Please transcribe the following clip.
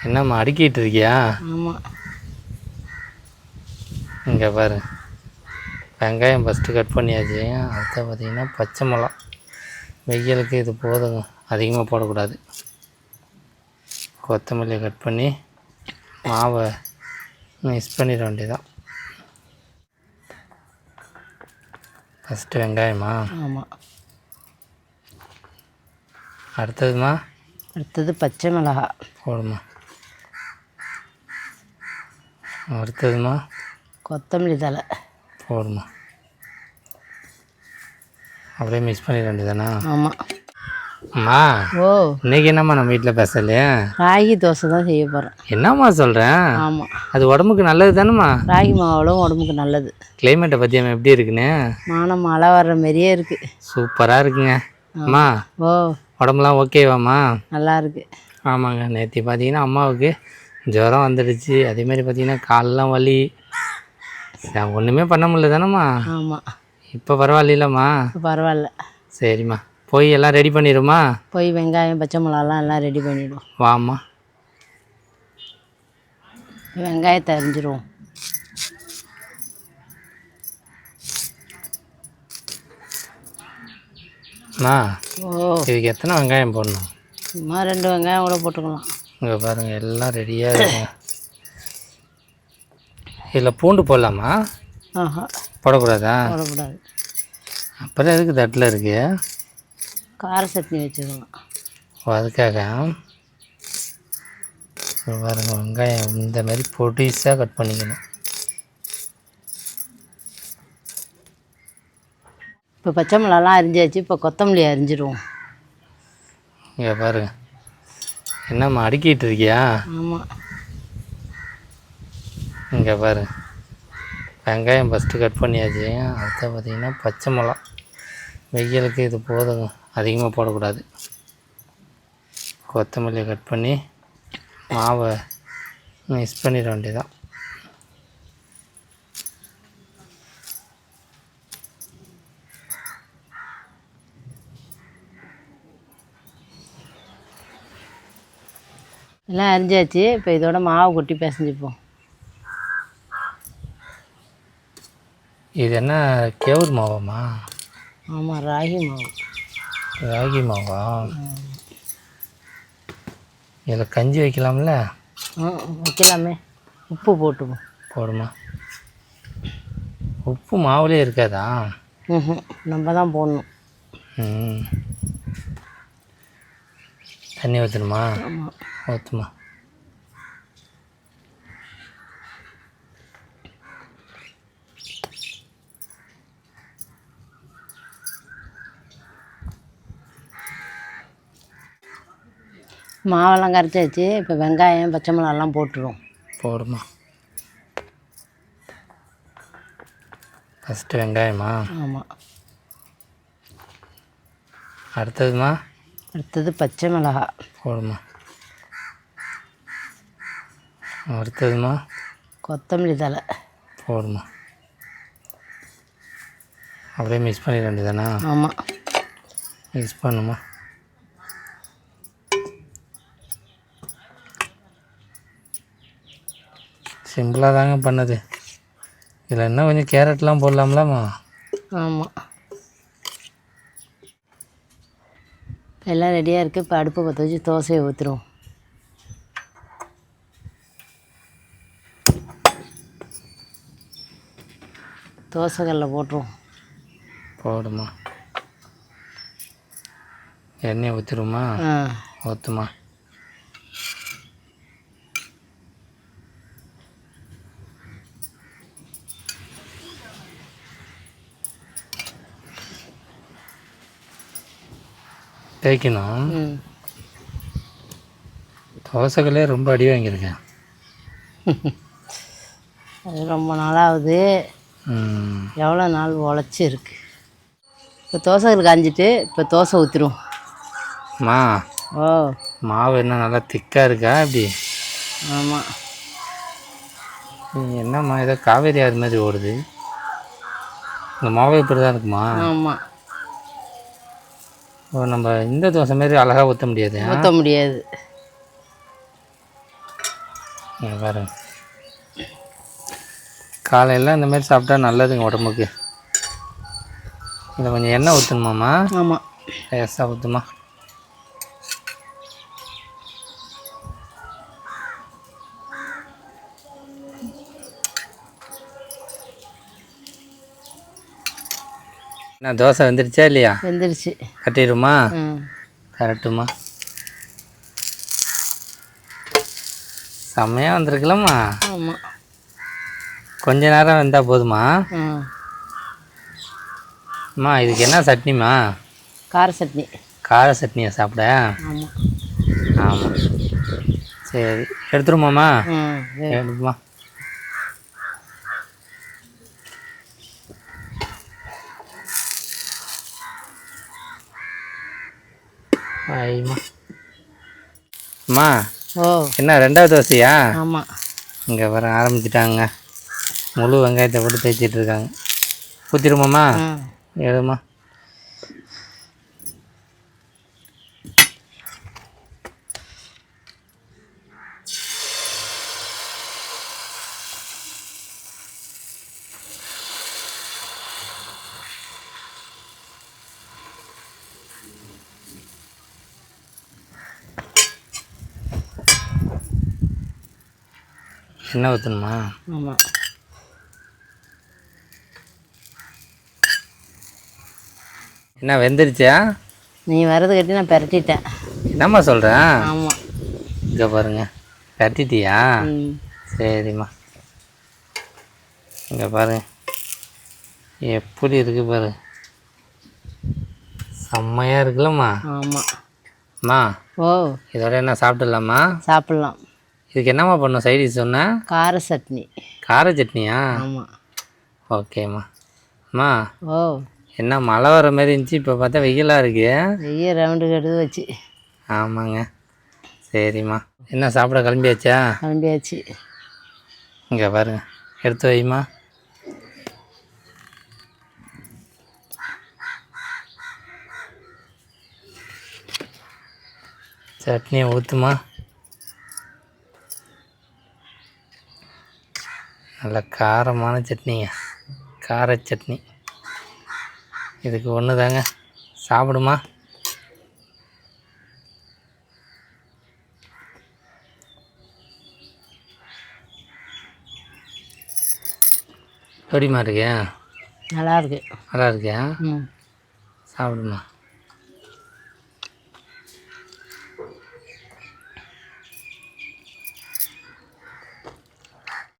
என்னம்மா அடுக்கிட்டு இருக்கியா? ஆமாம். இங்கே பாரு, வெங்காயம் ஃபஸ்ட்டு கட் பண்ணியாச்சு. அடுத்த பார்த்திங்கன்னா பச்சை மிளகா. வெயிலுக்கு இது போதுங்க, அதிகமாக போடக்கூடாது. கொத்தமல்லியை கட் பண்ணி மாவை மிக்ஸ் பண்ணிட வேண்டியதான். ஃபஸ்ட்டு வெங்காயமா? ஆமாம். அடுத்ததுமா? அடுத்தது பச்சை மிளகா போடுமா. அடுத்ததுமா? கொத்தமல்லி தழை போடுமா. அப்படியே மிக்ஸ் பண்ணிட வேண்டியதானா? ஆமாம். அம்மா, ஓ, இன்னைக்கு என்னம்மா நம்ம வீட்டில் பேசலையே? ராகி தோசை தான் செய்ய போகிறேன். என்னம்மா சொல்கிறேன்? ஆமாம், அது உடம்புக்கு நல்லது தானேம்மா? ராகி மாவுளும் உடம்புக்கு நல்லது. கிளைமேட்டை பற்றி அம்மா எப்படி இருக்குன்னு? மானம் மழை வர்ற மாதிரியே இருக்குது. சூப்பராக இருக்குங்க. அம்மா, ஓ, உடம்புலாம் ஓகேவாம்மா? நல்லா இருக்கு. ஆமாங்க, நேற்று பார்த்தீங்கன்னா அம்மாவுக்கு ஜுரம் வந்துடுச்சு. அதேமாதிரி பார்த்தீங்கன்னா காலெலாம் வலி. ஒன்றுமே பண்ண முடியல தானேம்மா? ஆமாம். இப்போ பரவாயில்லம்மா? பரவாயில்ல. சரிம்மா, போய் எல்லாம் ரெடி பண்ணிடுமா? போய் வெங்காயம் பச்சை மிளகாலாம் எல்லாம் ரெடி பண்ணிவிடும். வாம்மா. வெங்காயத்தை அரிஞ்சிடுவோம். அம்மா, ஓ, இதுக்கு எத்தனை வெங்காயம் போடணும்? சும்மா 2 வெங்காயம் கூட போட்டுக்கலாம். இங்கே பாருங்கள், எல்லாம் ரெடியாக இருக்குங்க. இதில் பூண்டு போடலாமா? ஆஹா, போடக்கூடாதா? போடக்கூடாது. அப்புறம் எதுக்கு தட்டில் இருக்கு? கார சட்னி வச்சுக்கலாம். ஓ, அதுக்காக. பாருங்க, வெங்காயம் இந்த மாதிரி பொடிசாக கட் பண்ணிக்கணும். இப்போ பச்சை மிளகாலாம் அரிஞ்சாச்சு. இப்போ கொத்தமல்லி அரிஞ்சிடுவோம். இங்கே பாருங்க, என்னம்மா அடுக்கிட்டு இருக்கியா? ஆமாம். இங்கே பாருங்க, வெங்காயம் ஃபஸ்ட்டு கட் பண்ணியாச்சு. அடுத்த பார்த்திங்கன்னா பச்சை மிளகா. வெயிலுக்கு இது போதுங்க, அதிகமாக போடக்கூடாது. கொத்தமல்லியை கட் பண்ணி மாவை மிக்ஸ் பண்ணிட வேண்டியதான். எல்லாம் அரிஞ்சாச்சு. இப்போ இதோட மாவு கொட்டி பிசைஞ்சுப்போம். இது என்ன கேவுர் மாவாம்மா? ஆமாம், ராகி மாவு. ராகி மாவா? இதில் கஞ்சி வைக்கலாம்ல? வைக்கலாமே. உப்பு போட்டுப்போம். போடுமா. உப்பு மாவுலே இருக்காதா? நம்ம தான் போடணும். தண்ணி ஊற்றணுமா? ஆமாம், ஊற்றுமா. மாவெல்லாம் கரைச்சாச்சு. இப்போ வெங்காயம் பச்சை மிளகாலாம் போட்டுருவோம். போடுமா. ஃபஸ்ட்டு வெங்காயமா? ஆமாம். அடுத்ததுமா? அடுத்தது பச்சை மிளகா. போடுமா. அடுத்ததுமா? கொத்தமல்லி தழை. போடுமா. அப்படியே மிக்ஸ் பண்ணிட வேண்டியதானா? ஆமாம். மிக்ஸ் பண்ணுமா. சிம்பிளாக தாங்க பண்ணது. இதில் இன்னும் கொஞ்சம் கேரட்லாம் போடலாம்லாமா? ஆமாம். எல்லாம் ரெடியாக இருக்குது. இப்போ அடுப்பை பற்ற வச்சு தோசையை ஊற்றுருவோம். தோசைக்கல்ல போட்டுருவோம். போடுமா. எண்ணெய் ஊற்றிடுமா? ஊற்றுமா. தேய்க்கணும். தோசைகளே ரொம்ப அடி வாங்கியிருக்கேன். அது ரொம்ப நாளாகுது. எவ்வளோ நாள் உழைச்சி இருக்கு. இப்போ தோசைகள் காஞ்சிட்டு இப்போ தோசை ஊற்றிடுவோம். மா, ஓ, மாவு என்ன நல்லா திக்காக இருக்கா இப்படி? ஆமாம். என்னம்மா ஏதோ காவேரி ஆறு மாதிரி ஓடுது. இந்த மாவு இப்படி தான் இருக்குமா? ஆமாம். நம்ம இந்த தோசை மாரி அழகாக ஊற்ற முடியாது. ஊற்ற முடியாது. இங்கே பாருங்க, காலையில் இந்த மாதிரி சாப்பிட்டா நல்லதுங்க உடம்புக்கு. இதில் கொஞ்சம் எண்ணெய் ஊற்றணுமாம்மா? ஆமாம். லேசாக ஊற்றுமா. என்ன தோசை வெந்துருச்சா இல்லையா? வெந்துருச்சு. கட்டிடுமா? ம். கரெக்டுமா. செம்மையாக வந்திருக்கலாமா? ஆமாம். கொஞ்ச நேரம் வெந்தால் போதுமா? ம். அம்மா இதுக்கு என்ன சட்னிம்மா? கார சட்னி. கார சட்னியை சாப்பிட? ஆமாம். ஆமாம். சரி எடுத்துருமாம்மா? ம். எடுத்துமா. ஐயம்மா. அம்மா ஓ. என்ன 2வது தோசையா? ஆமாம். இங்கே வர ஆரம்பிச்சிட்டாங்க. முழு வெங்காயத்தை போட்டு தேய்ச்சிட்டு இருக்காங்க. ஊற்றிடுமாம்மா? எடுமா. என்ன ஊற்றணுமா? ஆமாம். என்ன வெந்துருச்சா? நீ வரது கட்டி நான் பெரட்டிட்டேன். என்னம்மா சொல்கிறேன்? ஆமாம். இங்கே பாருங்க, கட்டிட்டியா? ம். சரிம்மா. இங்கே பாருங்க எப்படி இருக்குது பாரு, செம்மையாக இருக்குல்லம்மா. ஆமாம். அம்மா ஓ. இதோட என்ன சாப்பிட்டுடலாமா? சாப்பிட்லாம். இதுக்கு என்னம்மா பண்ணும் சைடிஷ் சொன்னேன்? கார சட்னி. கார சட்னியா? ஆமாம். ஓகேம்மா. அம்மா ஓ. என்ன மழை வர மாதிரி இருந்துச்சு, இப்போ பார்த்தா வெயிலாக இருக்கு. வெய்ய ரவுண்டு கெடுத்து வச்சு. ஆமாங்க. சரிம்மா. என்ன சாப்பிட கிளம்பியாச்சா? கிளம்பியாச்சு. இங்கே பாருங்க, எடுத்து வைம்மா. சட்னியை ஊற்றுமா. நல்ல காரமான சட்னிங்க, கார சட்னி. இதுக்கு ஒன்று தாங்க, சாப்பிடுமா. எப்படிமா இருக்கு? நல்லா இருக்கு. நல்லா இருக்கியா? ம். சாப்பிடுமா.